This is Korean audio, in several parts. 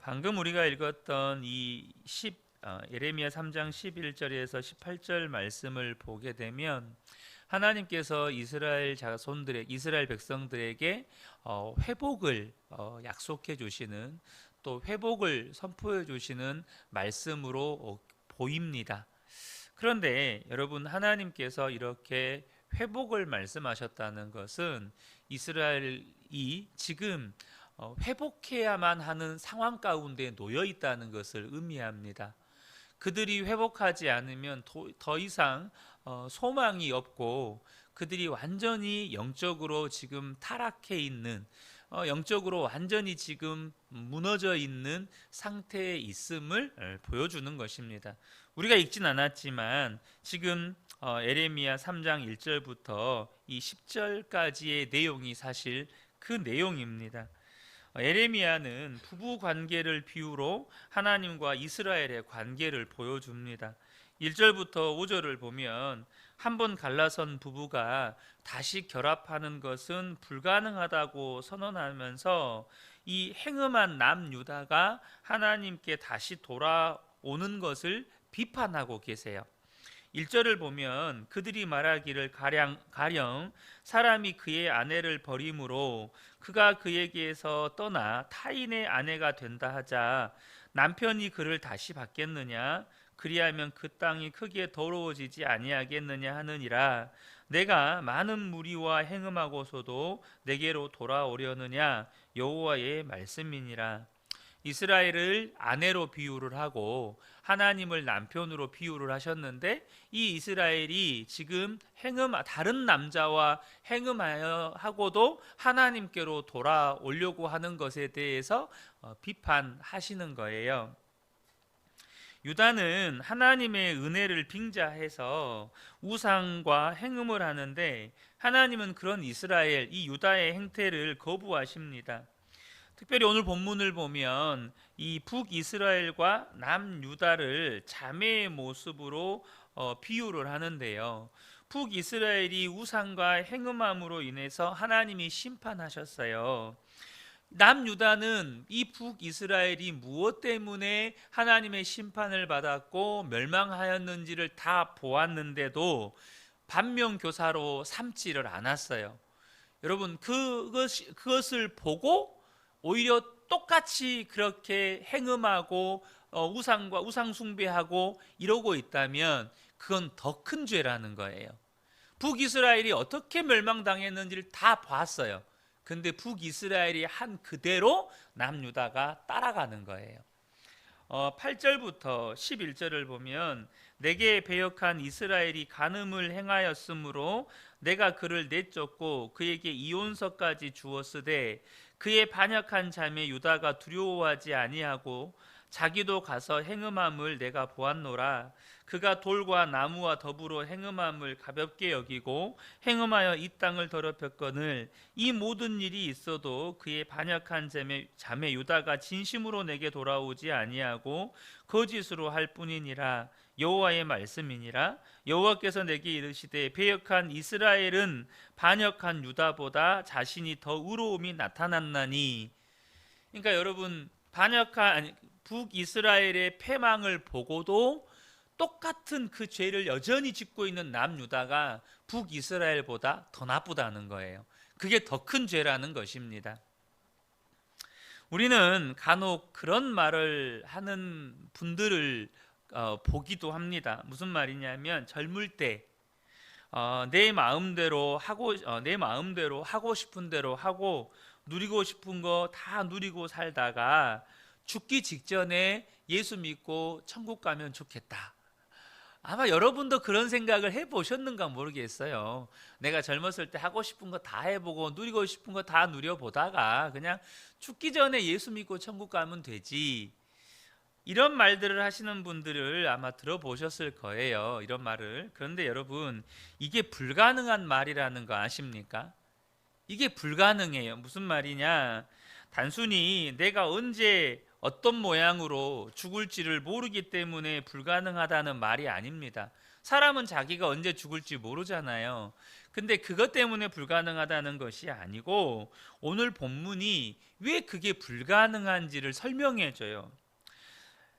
방금 우리가 읽었던 예레미야 3장 11절에서 18절 말씀을 보게 되면 하나님께서 이스라엘 백성들에게 회복을 약속해 주시는, 또 회복을 선포해 주시는 말씀으로 보입니다. 그런데 여러분, 하나님께서 이렇게 회복을 말씀하셨다는 것은 이스라엘이 지금 회복해야만 하는 상황 가운데 놓여 있다는 것을 의미합니다. 그들이 회복하지 않으면 더 이상 소망이 없고, 그들이 완전히 영적으로 지금 타락해 있는, 영적으로 완전히 지금 무너져 있는 상태에 있음을 보여주는 것입니다. 우리가 읽진 않았지만 지금 에레미야 3장 1절부터 이 10절까지의 내용이 사실 그 내용입니다. 에레미야는 부부 관계를 비유로 하나님과 이스라엘의 관계를 보여줍니다. 1절부터 5절을 보면 한 번 갈라선 부부가 다시 결합하는 것은 불가능하다고 선언하면서 이 행음한 남유다가 하나님께 다시 돌아오는 것을 비판하고 계세요. 1절을 보면 그들이 말하기를 가령 사람이 그의 아내를 버림으로 그가 그에게서 떠나 타인의 아내가 된다 하자 남편이 그를 다시 받겠느냐? 그리하면 그 땅이 크게 더러워지지 아니하겠느냐 하느니라. 내가 많은 무리와 행음하고서도 내게로 돌아오려느냐? 여호와의 말씀이니라. 이스라엘을 아내로 비유를 하고 하나님을 남편으로 비유를 하셨는데, 이 이스라엘이 지금 다른 남자와 행음하여 하고도 하나님께로 돌아오려고 하는 것에 대해서 비판하시는 거예요. 유다는 하나님의 은혜를 빙자해서 우상과 행음을 하는데, 하나님은 그런 이 유다의 행태를 거부하십니다. 특별히 오늘 본문을 보면 이 북이스라엘과 남유다를 자매의 모습으로 비유를 하는데요. 북이스라엘이 우상과 행음함으로 인해서 하나님이 심판하셨어요. 남유다는 이 북이스라엘이 무엇 때문에 하나님의 심판을 받았고 멸망하였는지를 다 보았는데도 반면교사로 삼지를 않았어요. 여러분, 그것을 보고 오히려 똑같이 그렇게 행음하고 우상 숭배하고 이러고 있다면 그건 더 큰 죄라는 거예요. 북이스라엘이 어떻게 멸망당했는지를 다 봤어요. 근데 북이스라엘이 한 그대로 남유다가 따라가는 거예요. 8절부터 11절을 보면 내게 배역한 이스라엘이 간음을 행하였으므로 내가 그를 내쫓고 그에게 이혼서까지 주었으되 그의 반역한 자매 유다가 두려워하지 아니하고 자기도 가서 행음함을 내가 보았노라. 그가 돌과 나무와 더불어 행음함을 가볍게 여기고 행음하여 이 땅을 더럽혔거늘 이 모든 일이 있어도 그의 반역한 자매 유다가 진심으로 내게 돌아오지 아니하고 거짓으로 할 뿐이니라. 여호와의 말씀이니라. 여호와께서 내게 이르시되 배역한 이스라엘은 반역한 유다보다 자신이 더 의로움이 나타났나니. 그러니까 여러분, 북이스라엘의 패망을 보고도 똑같은 그 죄를 여전히 짓고 있는 남유다가 북이스라엘보다 더 나쁘다는 거예요. 그게 더 큰 죄라는 것입니다. 우리는 간혹 그런 말을 하는 분들을 보기도 합니다. 무슨 말이냐면 젊을 때 내 마음대로 하고 싶은 대로 하고 누리고 싶은 거 다 누리고 살다가 죽기 직전에 예수 믿고 천국 가면 좋겠다. 아마 여러분도 그런 생각을 해보셨는가 모르겠어요. 내가 젊었을 때 하고 싶은 거 다 해보고 누리고 싶은 거 다 누려보다가 그냥 죽기 전에 예수 믿고 천국 가면 되지. 이런 말들을 하시는 분들을 아마 들어보셨을 거예요. 이런 말을. 그런데 여러분, 이게 불가능한 말이라는 거 아십니까? 이게 불가능해요. 무슨 말이냐? 단순히 내가 언제 어떤 모양으로 죽을지를 모르기 때문에 불가능하다는 말이 아닙니다. 사람은 자기가 언제 죽을지 모르잖아요. 근데 그것 때문에 불가능하다는 것이 아니고 오늘 본문이 왜 그게 불가능한지를 설명해 줘요.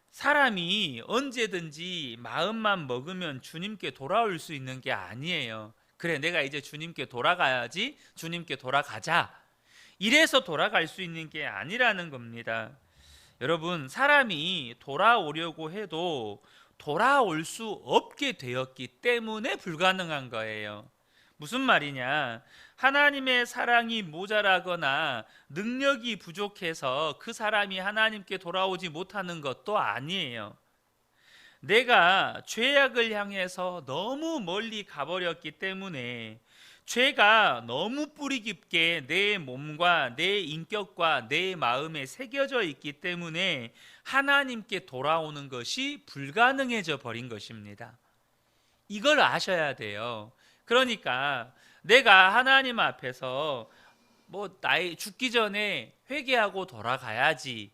사람이 언제든지 마음만 먹으면 주님께 돌아올 수 있는 게 아니에요. 그래, 내가 이제 주님께 돌아가야지, 주님께 돌아가자, 이래서 돌아갈 수 있는 게 아니라는 겁니다. 여러분, 사람이 돌아오려고 해도 돌아올 수 없게 되었기 때문에 불가능한 거예요. 무슨 말이냐? 하나님의 사랑이 모자라거나 능력이 부족해서 그 사람이 하나님께 돌아오지 못하는 것도 아니에요. 내가 죄악을 향해서 너무 멀리 가버렸기 때문에, 죄가 너무 뿌리 깊게 내 몸과 내 인격과 내 마음에 새겨져 있기 때문에 하나님께 돌아오는 것이 불가능해져 버린 것입니다. 이걸 아셔야 돼요. 그러니까 내가 하나님 앞에서 나이 죽기 전에 회개하고 돌아가야지,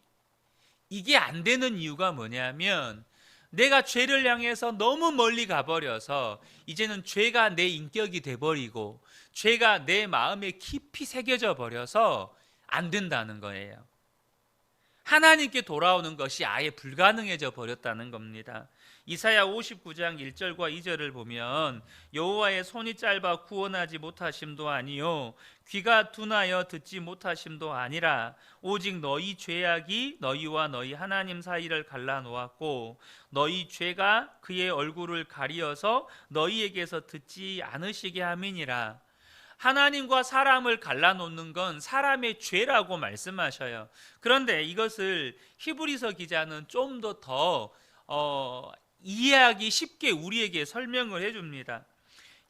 이게 안 되는 이유가 뭐냐면 내가 죄를 향해서 너무 멀리 가버려서 이제는 죄가 내 인격이 돼버리고 죄가 내 마음에 깊이 새겨져 버려서 안 된다는 거예요. 하나님께 돌아오는 것이 아예 불가능해져 버렸다는 겁니다. 이사야 59장 1절과 2절을 보면 여호와의 손이 짧아 구원하지 못하심도 아니요 귀가 둔하여 듣지 못하심도 아니라 오직 너희 죄악이 너희와 너희 하나님 사이를 갈라놓았고 너희 죄가 그의 얼굴을 가리어서 너희에게서 듣지 않으시게 함이니라. 하나님과 사람을 갈라놓는 건 사람의 죄라고 말씀하셔요. 그런데 이것을 히브리서 기자는 좀 더 이해하기 쉽게 우리에게 설명을 해줍니다.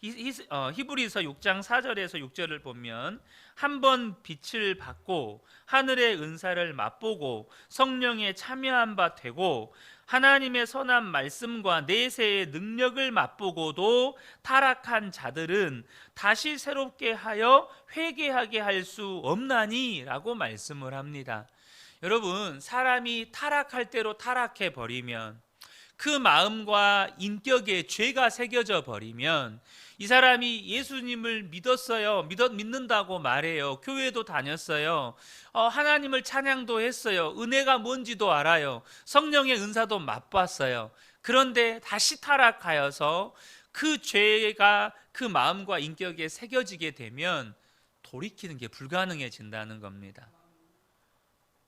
히브리서 6장 4절에서 6절을 보면 한번 빛을 받고 하늘의 은사를 맛보고 성령에 참여한 바 되고 하나님의 선한 말씀과 내세의 능력을 맛보고도 타락한 자들은 다시 새롭게 하여 회개하게 할 수 없나니 라고 말씀을 합니다. 여러분, 사람이 타락할 대로 타락해 버리면, 그 마음과 인격에 죄가 새겨져 버리면, 이 사람이 예수님을 믿었어요, 믿는다고 말해요, 교회도 다녔어요, 하나님을 찬양도 했어요, 은혜가 뭔지도 알아요, 성령의 은사도 맛봤어요. 그런데 다시 타락하여서 그 죄가 그 마음과 인격에 새겨지게 되면 돌이키는 게 불가능해진다는 겁니다.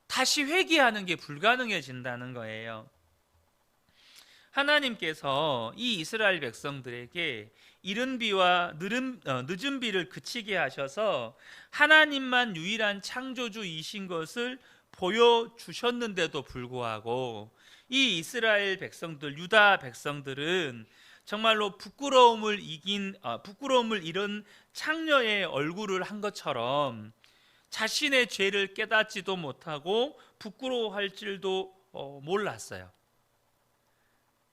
다시 회개하는 게 불가능해진다는 거예요. 하나님께서 이 이스라엘 백성들에게 이른 비와 늦은 비를 그치게 하셔서 하나님만 유일한 창조주이신 것을 보여주셨는데도 불구하고 이 이스라엘 백성들, 유다 백성들은 정말로 부끄러움을 잃은 창녀의 얼굴을 한 것처럼 자신의 죄를 깨닫지도 못하고 부끄러워할 줄도 몰랐어요.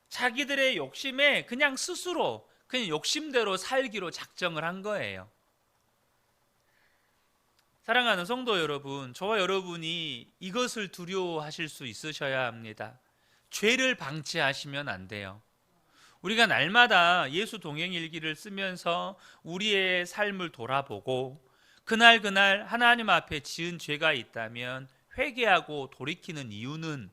자기들의 욕심에 그냥 스스로 그냥 욕심대로 살기로 작정을 한 거예요. 사랑하는 성도 여러분, 저와 여러분이 이것을 두려워하실 수 있으셔야 합니다. 죄를 방치하시면 안 돼요. 우리가 날마다 예수 동행일기를 쓰면서 우리의 삶을 돌아보고 그날 하나님 앞에 지은 죄가 있다면 회개하고 돌이키는 이유는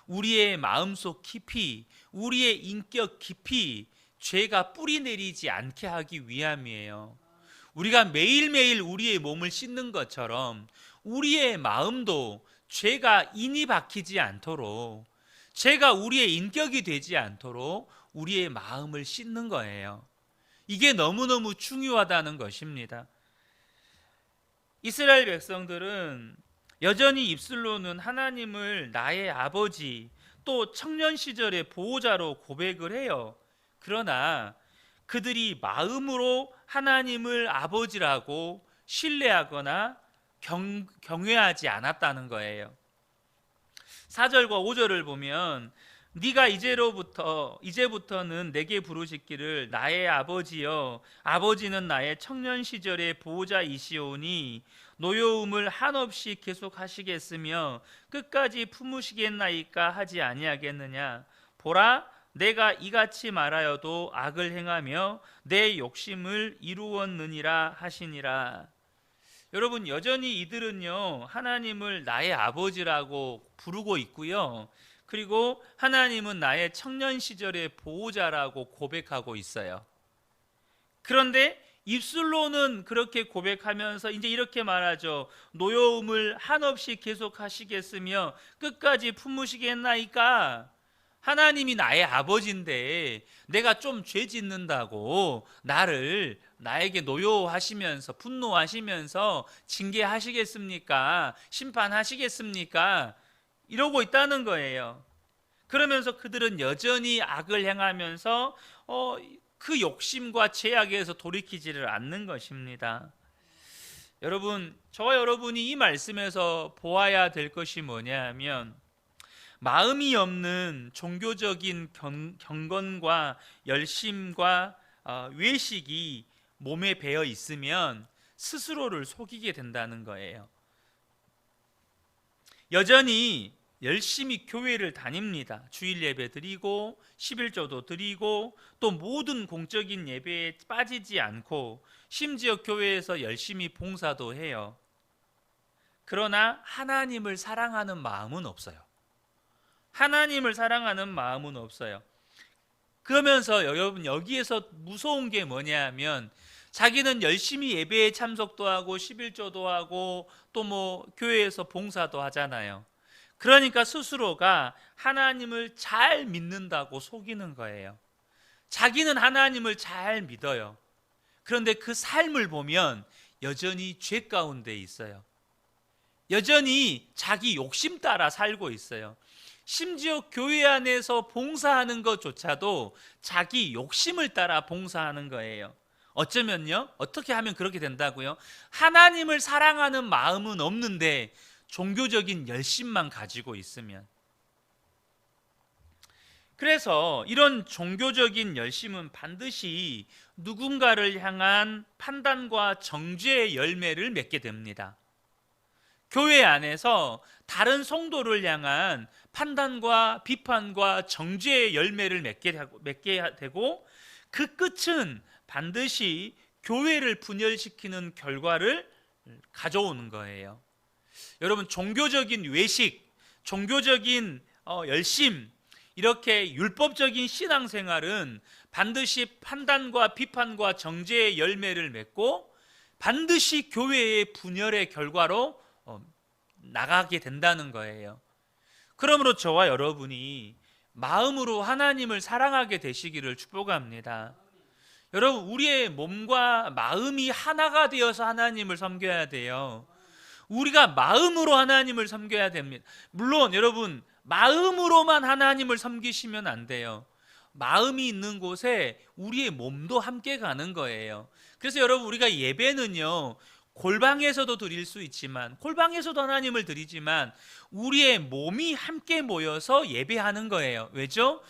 우리의 마음속 깊이, 우리의 인격 깊이 죄가 뿌리 내리지 않게 하기 위함이에요. 우리가 매일매일 우리의 몸을 씻는 것처럼 우리의 마음도 죄가 인이 박히지 않도록, 죄가 우리의 인격이 되지 않도록 우리의 마음을 씻는 거예요. 이게 너무너무 중요하다는 것입니다. 이스라엘 백성들은 여전히 입술로는 하나님을 나의 아버지, 또 청년 시절의 보호자로 고백을 해요. 그러나 그들이 마음으로 하나님을 아버지라고 신뢰하거나 경외하지 않았다는 거예요. 4절과 5절을 보면 네가 이제부터는 내게 부르짖기를 나의 아버지여, 아버지는 나의 청년 시절의 보호자이시오니 노여움을 한없이 계속하시겠으며 끝까지 품으시겠나이까 하지 아니하겠느냐. 보라, 내가 이같이 말하여도 악을 행하며 내 욕심을 이루었느니라 하시니라. 여러분, 여전히 이들은요, 하나님을 나의 아버지라고 부르고 있고요, 그리고 하나님은 나의 청년 시절의 보호자라고 고백하고 있어요. 그런데 입술로는 그렇게 고백하면서 이제 이렇게 말하죠. 노여움을 한없이 계속 하시겠으며 끝까지 품으시겠나이까? 하나님이 나의 아버지인데 내가 좀 죄 짓는다고 나에게 노여워하시면서 분노하시면서 징계하시겠습니까? 심판하시겠습니까? 이러고 있다는 거예요. 그러면서 그들은 여전히 악을 행하면서 그 욕심과 죄악에서 돌이키지를 않는 것입니다. 여러분, 저와 여러분이 이 말씀에서 보아야 될 것이 뭐냐면, 마음이 없는 종교적인 경건과 열심과 외식이 몸에 배어 있으면 스스로를 속이게 된다는 거예요. 여전히 열심히 교회를 다닙니다. 주일 예배 드리고 11조도 드리고 또 모든 공적인 예배에 빠지지 않고 심지어 교회에서 열심히 봉사도 해요. 그러나 하나님을 사랑하는 마음은 없어요. 하나님을 사랑하는 마음은 없어요. 그러면서 여러분, 여기에서 무서운 게 뭐냐면, 자기는 열심히 예배에 참석도 하고 11조도 하고 또 교회에서 봉사도 하잖아요. 그러니까 스스로가 하나님을 잘 믿는다고 속이는 거예요. 자기는 하나님을 잘 믿어요. 그런데 그 삶을 보면 여전히 죄 가운데 있어요. 여전히 자기 욕심 따라 살고 있어요. 심지어 교회 안에서 봉사하는 것조차도 자기 욕심을 따라 봉사하는 거예요. 어쩌면요, 어떻게 하면 그렇게 된다고요? 하나님을 사랑하는 마음은 없는데 종교적인 열심만 가지고 있으면. 그래서 이런 종교적인 열심은 반드시 누군가를 향한 판단과 정죄의 열매를 맺게 됩니다. 교회 안에서 다른 성도를 향한 판단과 비판과 정죄의 열매를 맺게 되고, 그 끝은 반드시 교회를 분열시키는 결과를 가져오는 거예요. 여러분, 종교적인 외식, 종교적인 열심, 이렇게 율법적인 신앙생활은 반드시 판단과 비판과 정죄의 열매를 맺고 반드시 교회의 분열의 결과로 나가게 된다는 거예요. 그러므로 저와 여러분이 마음으로 하나님을 사랑하게 되시기를 축복합니다. 여러분, 우리의 몸과 마음이 하나가 되어서 하나님을 섬겨야 돼요. 우리가 마음으로 하나님을 섬겨야 됩니다. 물론 여러분, 마음으로만 하나님을 섬기시면 안 돼요. 마음이 있는 곳에 우리의 몸도 함께 가는 거예요. 그래서 여러분, 우리가 예배는요, 골방에서도 드릴 수 있지만, 골방에서도 하나님을 드리지만 우리의 몸이 함께 모여서 예배하는 거예요. 왜죠?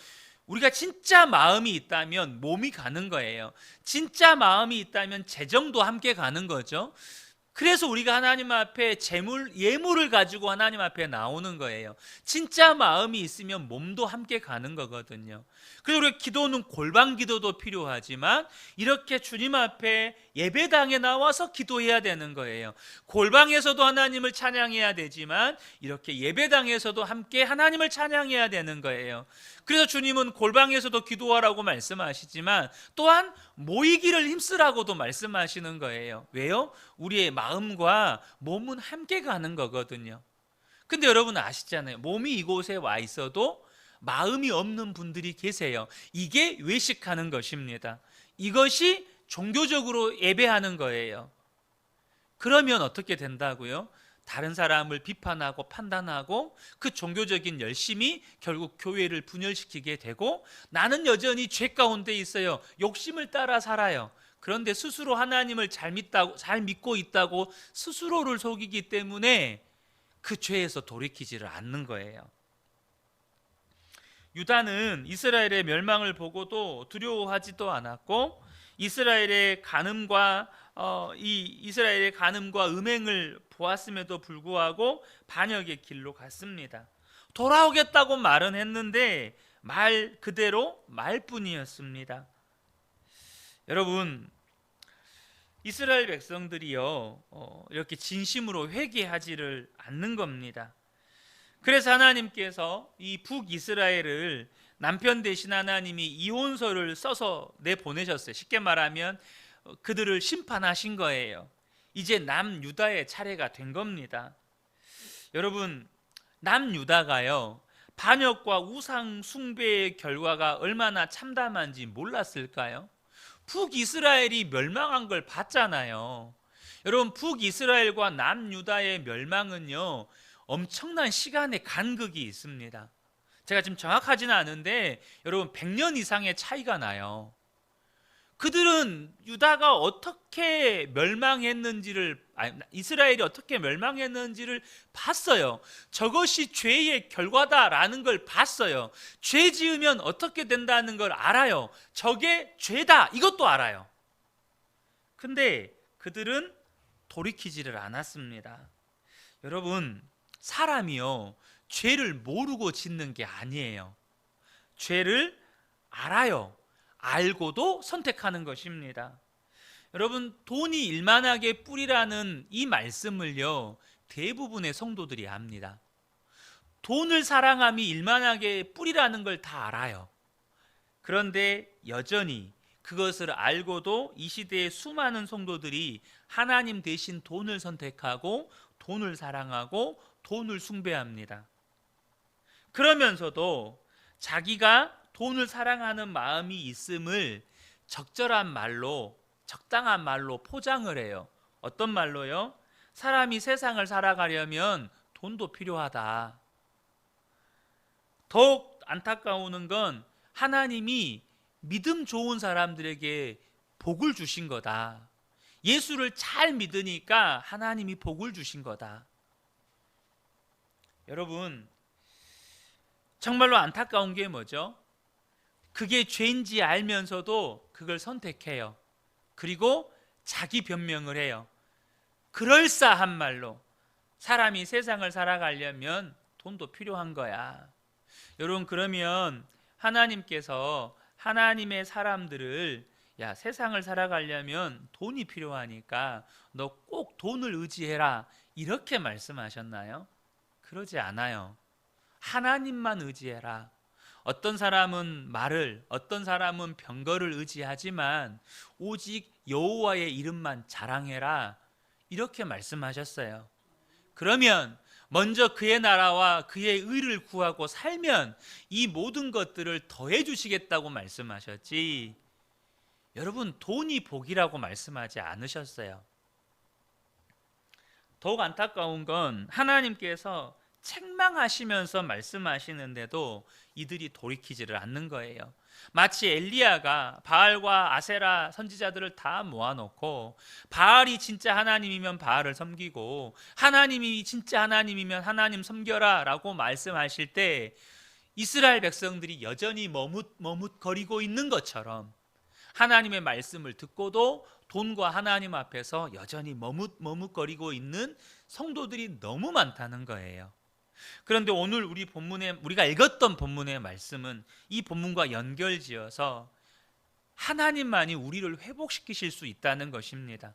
우리가 진짜 마음이 있다면 몸이 가는 거예요. 진짜 마음이 있다면 재정도 함께 가는 거죠. 그래서 우리가 하나님 앞에 예물을 가지고 하나님 앞에 나오는 거예요. 진짜 마음이 있으면 몸도 함께 가는 거거든요. 그리고 우리 기도는 골방 기도도 필요하지만 이렇게 주님 앞에 예배당에 나와서 기도해야 되는 거예요. 골방에서도 하나님을 찬양해야 되지만 이렇게 예배당에서도 함께 하나님을 찬양해야 되는 거예요. 그래서 주님은 골방에서도 기도하라고 말씀하시지만 또한 모이기를 힘쓰라고도 말씀하시는 거예요. 왜요? 우리의 마음과 몸은 함께 가는 거거든요. 근데 여러분 아시잖아요. 몸이 이곳에 와 있어도 마음이 없는 분들이 계세요. 이게 외식하는 것입니다. 이것이 종교적으로 예배하는 거예요. 그러면 어떻게 된다고요? 다른 사람을 비판하고 판단하고 그 종교적인 열심이 결국 교회를 분열시키게 되고, 나는 여전히 죄 가운데 있어요. 욕심을 따라 살아요. 그런데 스스로 하나님을 잘 믿고 있다고 스스로를 속이기 때문에 그 죄에서 돌이키지를 않는 거예요. 유다는 이스라엘의 멸망을 보고도 두려워하지도 않았고, 이스라엘의 간음과 음행을 보았음에도 불구하고 반역의 길로 갔습니다. 돌아오겠다고 말은 했는데 말 그대로 말뿐이었습니다. 여러분, 이스라엘 백성들이요 이렇게 진심으로 회개하지를 않는 겁니다. 그래서 하나님께서 이 북이스라엘을 남편 대신 하나님이 이혼서를 써서 내보내셨어요. 쉽게 말하면 그들을 심판하신 거예요. 이제 남유다의 차례가 된 겁니다. 여러분, 남유다가요 반역과 우상 숭배의 결과가 얼마나 참담한지 몰랐을까요? 북이스라엘이 멸망한 걸 봤잖아요. 여러분, 북이스라엘과 남유다의 멸망은요 엄청난 시간의 간극이 있습니다. 제가 지금 정확하지는 않은데 여러분 100년 이상의 차이가 나요. 그들은 유다가 어떻게 멸망했는지를, 이스라엘이 어떻게 멸망했는지를 봤어요. 저것이 죄의 결과다라는 걸 봤어요. 죄 지으면 어떻게 된다는 걸 알아요. 저게 죄다 이것도 알아요. 근데 그들은 돌이키지를 않았습니다. 여러분, 사람이요 죄를 모르고 짓는 게 아니에요. 죄를 알아요. 알고도 선택하는 것입니다. 여러분, 돈이 일만하게 뿌리라는 이 말씀을요 대부분의 성도들이 압니다. 돈을 사랑함이 일만하게 뿌리라는 걸 다 알아요. 그런데 여전히 그것을 알고도 이 시대의 수많은 성도들이 하나님 대신 돈을 선택하고 돈을 사랑하고 돈을 숭배합니다. 그러면서도 자기가 돈을 사랑하는 마음이 있음을 적절한 말로, 적당한 말로 포장을 해요. 어떤 말로요? 사람이 세상을 살아가려면 돈도 필요하다. 더욱 안타까운 건 하나님이 믿음 좋은 사람들에게 복을 주신 거다. 예수를 잘 믿으니까 하나님이 복을 주신 거다. 여러분, 정말로 안타까운 게 뭐죠? 그게 죄인지 알면서도 그걸 선택해요. 그리고 자기 변명을 해요. 그럴싸한 말로 사람이 세상을 살아가려면 돈도 필요한 거야. 여러분, 그러면 하나님께서 하나님의 사람들을 야, 세상을 살아가려면 돈이 필요하니까 너 꼭 돈을 의지해라 이렇게 말씀하셨나요? 그러지 않아요. 하나님만 의지해라. 어떤 사람은 말을, 어떤 사람은 병거를 의지하지만 오직 여호와의 이름만 자랑해라 이렇게 말씀하셨어요. 그러면 먼저 그의 나라와 그의 의를 구하고 살면 이 모든 것들을 더해 주시겠다고 말씀하셨지, 여러분 돈이 복이라고 말씀하지 않으셨어요. 더욱 안타까운 건 하나님께서 책망하시면서 말씀하시는데도 이들이 돌이키지를 않는 거예요. 마치 엘리야가 바알과 아세라 선지자들을 다 모아놓고 바알이 진짜 하나님이면 바알을 섬기고 하나님이 진짜 하나님이면 하나님 섬겨라 라고 말씀하실 때 이스라엘 백성들이 여전히 머뭇거리고 있는 것처럼 하나님의 말씀을 듣고도 돈과 하나님 앞에서 여전히 머뭇거리고 있는 성도들이 너무 많다는 거예요. 그런데 오늘 우리가 읽었던 본문의 말씀은 이 본문과 연결지어서 하나님만이 우리를 회복시키실 수 있다는 것입니다.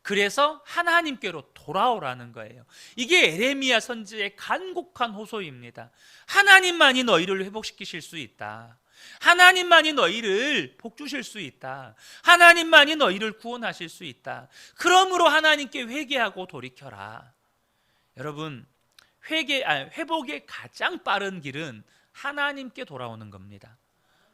그래서 하나님께로 돌아오라는 거예요. 이게 에레미야 선지자의 간곡한 호소입니다. 하나님만이 너희를 회복시키실 수 있다. 하나님만이 너희를 복주실 수 있다. 하나님만이 너희를 구원하실 수 있다. 그러므로 하나님께 회개하고 돌이켜라. 여러분, 회복의 가장 빠른 길은 하나님께 돌아오는 겁니다.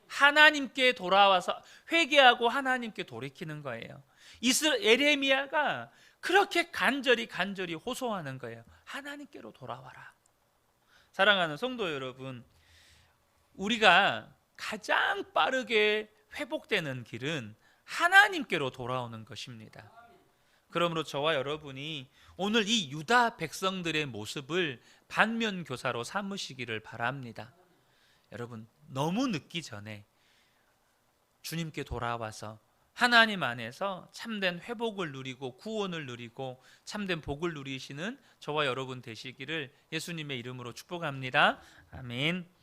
하나님께 돌아와서 회개하고 하나님께 돌이키는 거예요. 에레미야가 그렇게 간절히 호소하는 거예요. 하나님께로 돌아와라. 사랑하는 성도 여러분, 우리가 가장 빠르게 회복되는 길은 하나님께로 돌아오는 것입니다. 그러므로 저와 여러분이 오늘 이 유다 백성들의 모습을 반면교사로 삼으시기를 바랍니다. 여러분, 너무 늦기 전에 주님께 돌아와서 하나님 안에서 참된 회복을 누리고 구원을 누리고 참된 복을 누리시는 저와 여러분 되시기를 예수님의 이름으로 축복합니다. 아멘.